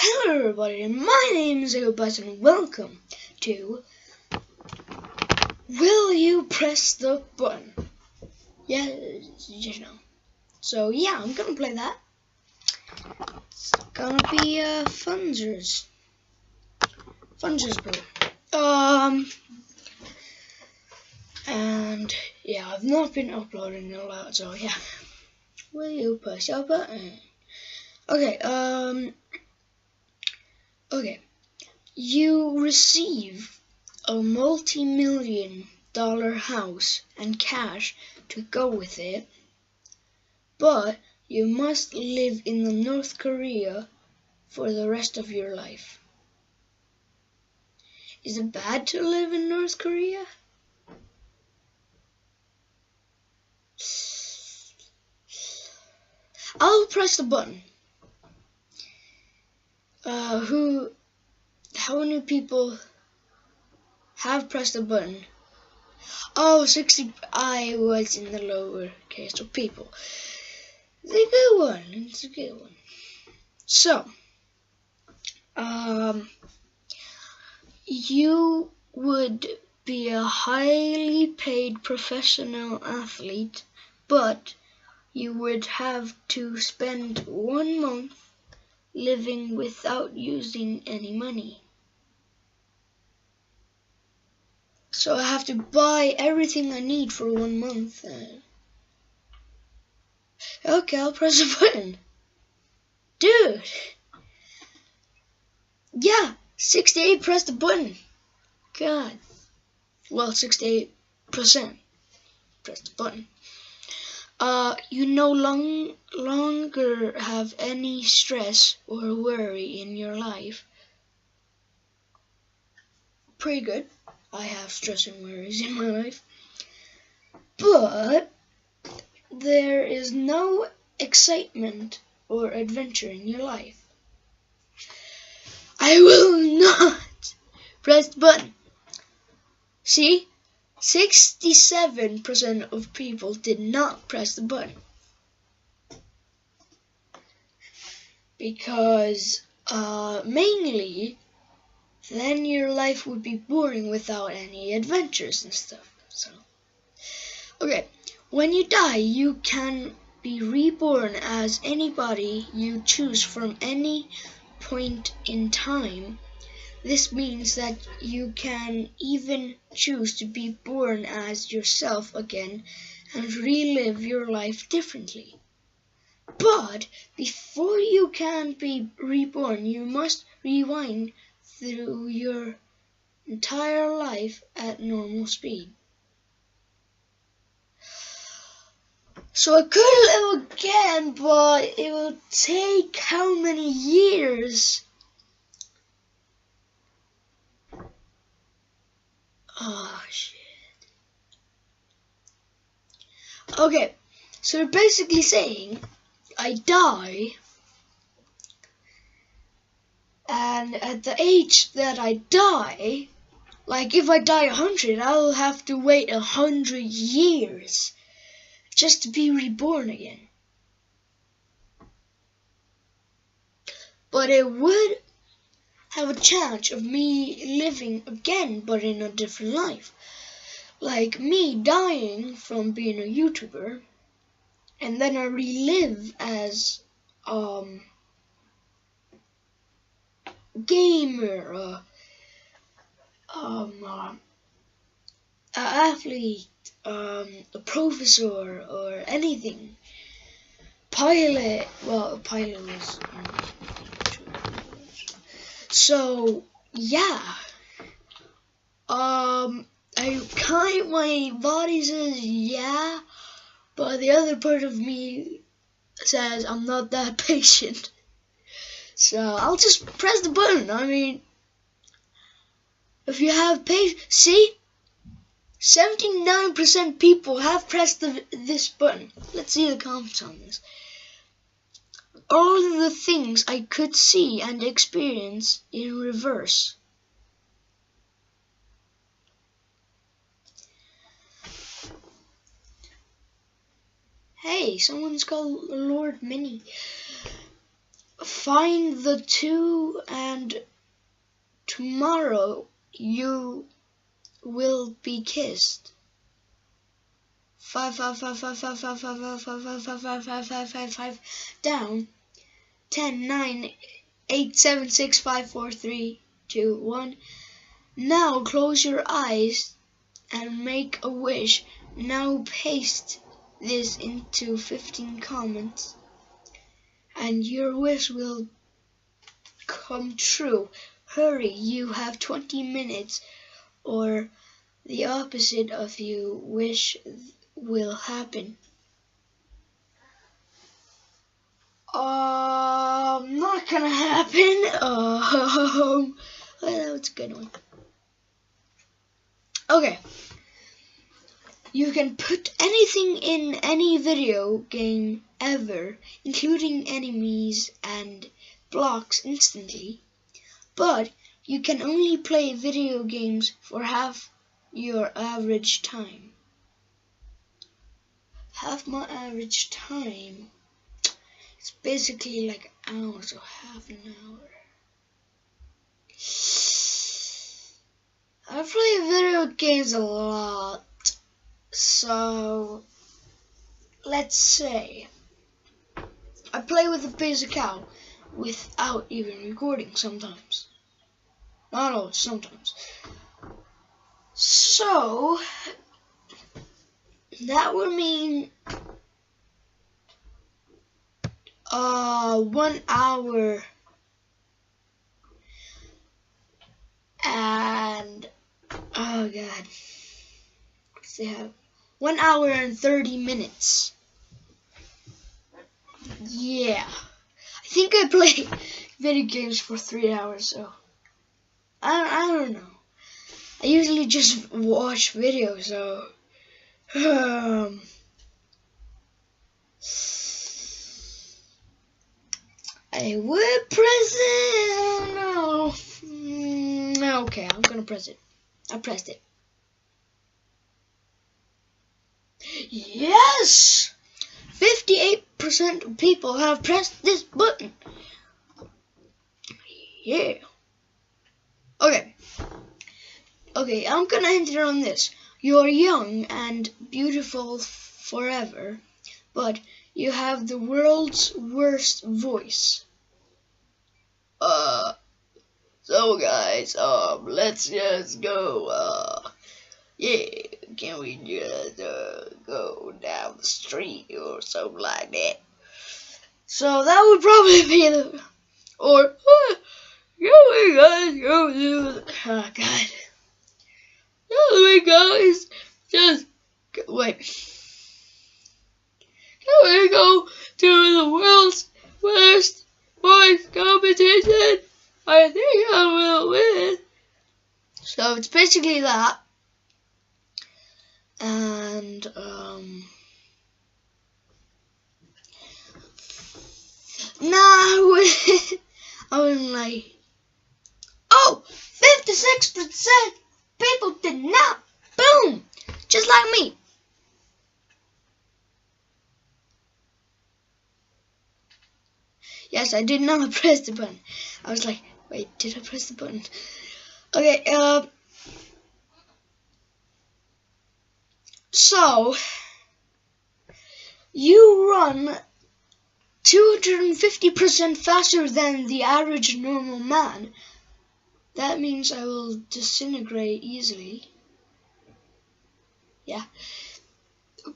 Hello everybody, my name is Eobus and welcome to Will You Press the Button? Yeah, you know. So yeah, I'm gonna play that. It's gonna be Funzers Bro. And yeah, I've not been uploading a lot, so yeah. Will you push your button? Okay, okay. You receive a multi-million-dollar house and cash to go with it, but you must live in North Korea for the rest of your life. Is it bad to live in North Korea? I'll press the button. How many people have pressed the button? Oh, 60. I was in the lower case of people. It's a good one. It's a good one. So, you would be a highly paid professional athlete, but you would have to spend 1 month living without using any money. So I have to buy everything I need for 1 month. Okay, I'll press the button. Dude! Yeah, 68 pressed the button. God. Well, 68% pressed the button. You no longer have any stress or worry in your life. Pretty good. I have stress and worries in my life. But there is no excitement or adventure in your life. I will not press the button. See? 67% of people did not press the button. Because, mainly, then your life would be boring without any adventures and stuff. So, okay, when you die, you can be reborn as anybody you choose from any point in time. This means that you can even choose to be born as yourself again and relive your life differently. But before you can be reborn, you must rewind through your entire life at normal speed. So I could live again, but it will take how many years? Oh shit. Okay, so they're basically saying I die, and at the age that I die, like if I die 100, I'll have to wait 100 years just to be reborn again. But it would have a chance of me living again, but in a different life. Like me dying from being a YouTuber, and then I relive as gamer, an athlete, a professor, or anything. Pilot. Well, a pilot was. So yeah. My body says yeah, but the other part of me says I'm not that patient. So I'll just press the button. I mean, if you have patience, see, 79% people have pressed this button. Let's see the comments on this. All of the things I could see and experience in reverse. Hey, someone's called Lord Mini. find the two, and tomorrow you will be kissed. 5 5 5 5 5 5 5 5 5 5 5 5 5 5 5 down. 10 9 8 7 6 5 4 3 2 1. Now close your eyes and make a wish. Now paste this into 15 comments and your wish will come true. Hurry, you have 20 minutes or the opposite of you wish will happen. Not gonna happen. Well, that's a good one. Okay. You can put anything in any video game ever, including enemies and blocks instantly, but you can only play video games for half your average time. Half my average time. It's basically like an hour, so half an hour. I play video games a lot, so let's say I play with a batcow without even recording sometimes. Not always, sometimes. So that would mean 1 hour and oh god, what's they have? 1 hour and 30 minutes. Yeah, I think I play video games for 3 hours, so I don't know. I usually just watch videos, so I would press it. I don't know. Okay, I'm gonna press it. I pressed it. Yes! 58% of people have pressed this button. Yeah. Okay. Okay, I'm gonna end it on this. You're young and beautiful forever, but you have the world's worst voice. So guys, let's just go, yeah, can we just, go down the street or something like that? So that would probably be the, or, can we guys go to, oh god. Can we guys just, wait. Can we go to the world's worst voice competition? I think I will win. So it's basically that. And I was like, oh, 56% people did not. Boom, just like me. Yes, I did not press the button. I was like, wait, did I press the button? Okay, so you run 250% faster than the average normal man. That means I will disintegrate easily. Yeah.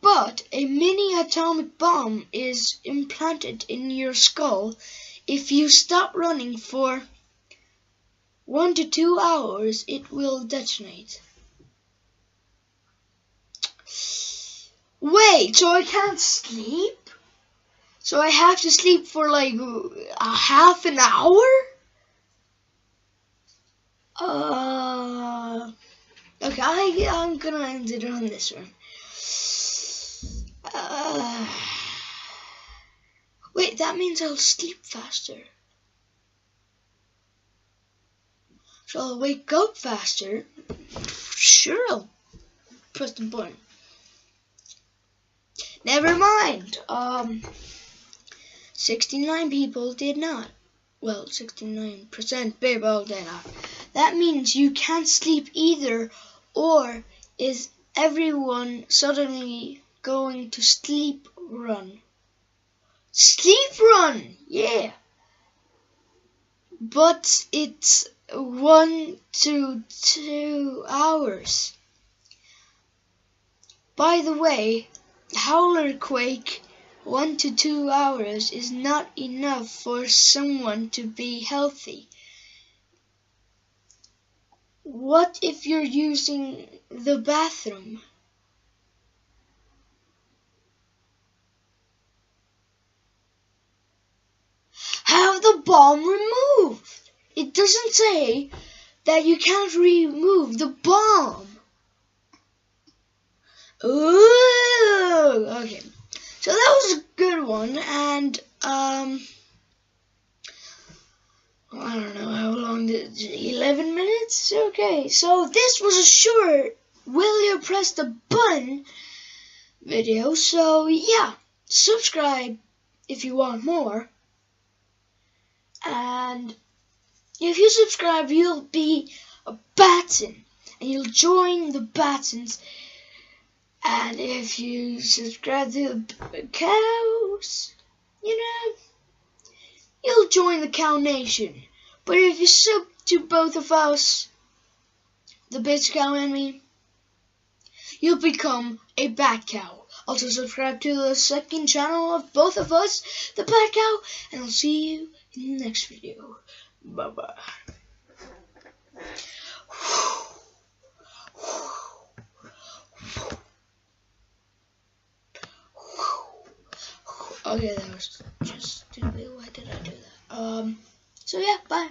But a mini atomic bomb is implanted in your skull. If you stop running for 1 to 2 hours, it will detonate. Wait, so I can't sleep? So I have to sleep for like a half an hour? Okay, I'm gonna end it on this one. Wait, that means I'll sleep faster. So I'll wake up faster. Sure, I'll press the button. Never mind. 69 people did not. Well, 69% people did not. That means you can't sleep either, or is everyone suddenly going to sleep run? Sleep run! Yeah! But it's 1 to 2 hours. By the way, howler quake 1 to 2 hours is not enough for someone to be healthy. What if you're using the bathroom? Have the bomb removed. It doesn't say that you can't remove the bomb. Ooh, okay. So that was a good one, and I don't know how long. 11 minutes. Okay. So this was a short. Will you press the button? Video. So yeah, subscribe if you want more. And if you subscribe, you'll be a baton, and you'll join the batons. And if you subscribe to the cows, you'll join the cow nation. But if you sub to both of us, the batcow and me, you'll become a batcow. Also subscribe to the second channel of both of us, the batcow, and I'll see you in the next video. Bye bye. Okay, that was just stupid. Why did I do that? So yeah, bye.